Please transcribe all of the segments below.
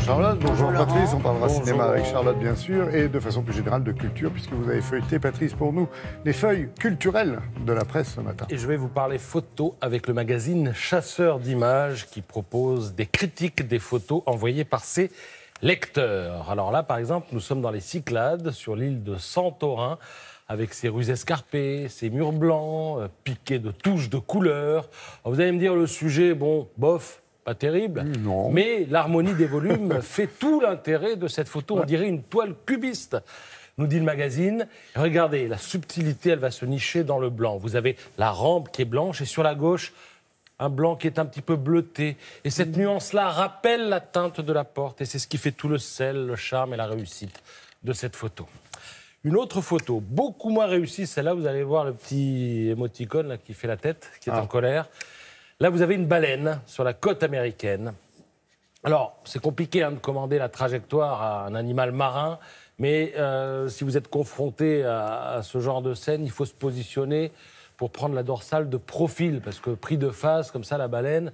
Charlotte, bonjour Laurent. Patrice, on parlera Bonjour. cinéma avec Charlotte bien sûr, et de façon plus générale de culture, puisque vous avez feuilleté, Patrice, pour nous, les feuilles culturelles de la presse ce matin. Et je vais vous parler photo avec le magazine Chasseur d'images qui propose des critiques des photos envoyées par ses lecteurs. Alors là, par exemple, nous sommes dans les Cyclades, sur l'île de Santorin, avec ses rues escarpées, ses murs blancs, piqués de touches de couleurs. Alors vous allez me dire, le sujet, bon, bof, pas terrible, Non. mais l'harmonie des volumes fait tout l'intérêt de cette photo. On dirait une toile cubiste, nous dit le magazine. Et regardez, la subtilité, elle va se nicher dans le blanc. Vous avez la rampe qui est blanche et sur la gauche, un blanc qui est un petit peu bleuté. Et cette nuance-là rappelle la teinte de la porte. Et c'est ce qui fait tout le sel, le charme et la réussite de cette photo. Une autre photo, beaucoup moins réussie, celle-là, vous allez voir le petit émoticône là, qui fait la tête, qui est en colère. Là, vous avez une baleine sur la côte américaine. Alors, c'est compliqué de commander la trajectoire à un animal marin, mais si vous êtes confronté à ce genre de scène, il faut se positionner pour prendre la dorsale de profil, parce que pris de face, comme ça, la baleine,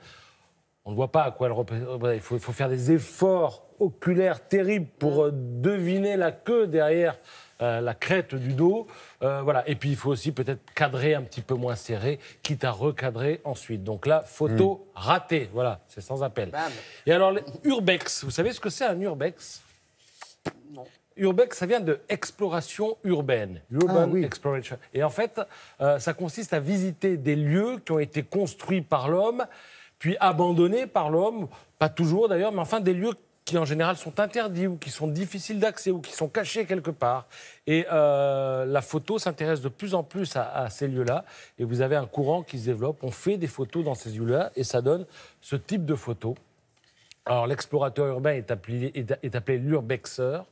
on ne voit pas à quoi elle représente. Il faut faire des efforts oculaires terribles pour deviner la queue derrière la crête du dos. Voilà. Et puis, il faut aussi peut-être cadrer un petit peu moins serré, quitte à recadrer ensuite. Donc là, photo ratée. Voilà, c'est sans appel. Bam. Et alors, urbex, vous savez ce que c'est un urbex? Non. Urbex, ça vient de exploration urbaine, urban oui. exploration. Et en fait, ça consiste à visiter des lieux qui ont été construits par l'homme, puis abandonnés par l'homme, pas toujours d'ailleurs, mais enfin des lieux qui en général sont interdits ou qui sont difficiles d'accès ou qui sont cachés quelque part. Et la photo s'intéresse de plus en plus à ces lieux-là. Et vous avez un courant qui se développe. On fait des photos dans ces lieux-là et ça donne ce type de photo. Alors l'explorateur urbain est appelé l'urbexeur.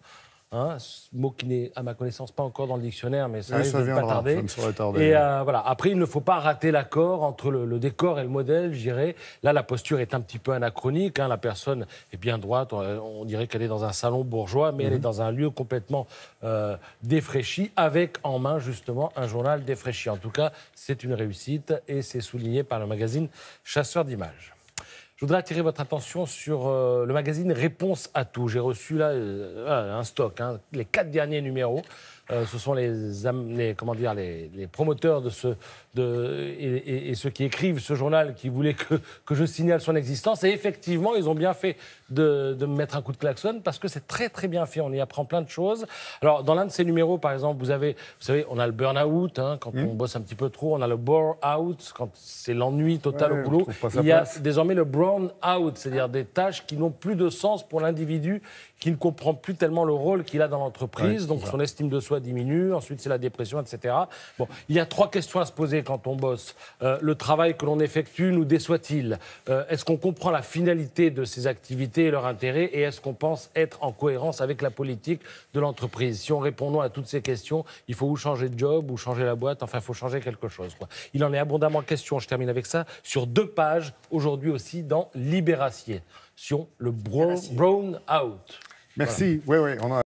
Ce mot qui n'est, à ma connaissance, pas encore dans le dictionnaire, mais ça Oui, risque ça de ne pas viendra, tarder. ça ne saurait tarder. Et voilà. Après, il ne faut pas rater l'accord entre le décor et le modèle, je dirais. Là, la posture est un petit peu anachronique. La personne est bien droite. On dirait qu'elle est dans un salon bourgeois, mais elle est dans un lieu complètement défraîchi, avec en main, justement, un journal défraîchi. En tout cas, c'est une réussite et c'est souligné par le magazine Chasseur d'images. Je voudrais attirer votre attention sur le magazine Réponse à tout. J'ai reçu là un stock, les 4 derniers numéros. Ce sont les promoteurs et ceux qui écrivent ce journal qui voulaient que je signale son existence. Et effectivement, ils ont bien fait de me mettre un coup de klaxon parce que c'est très très bien fait. On y apprend plein de choses. Alors, dans l'un de ces numéros, par exemple, vous savez, on a le burn-out quand on bosse un petit peu trop. On a le bore-out quand c'est l'ennui total au boulot. Il y a désormais le brown-out, c'est-à-dire des tâches qui n'ont plus de sens pour l'individu, qui ne comprend plus tellement le rôle qu'il a dans l'entreprise. Donc, son estime de soi diminue. Ensuite, c'est la dépression, etc. Bon, il y a 3 questions à se poser quand on bosse. Le travail que l'on effectue nous déçoit-il? Est-ce qu'on comprend la finalité de ces activités et leur intérêt? Et est-ce qu'on pense être en cohérence avec la politique de l'entreprise? Si on répond non à toutes ces questions, il faut ou changer de job ou changer la boîte. Enfin, il faut changer quelque chose, quoi. Il en est abondamment question, je termine avec ça, sur 2 pages, aujourd'hui aussi, dans Libération, le brown out. Merci. Voilà. Oui, on a...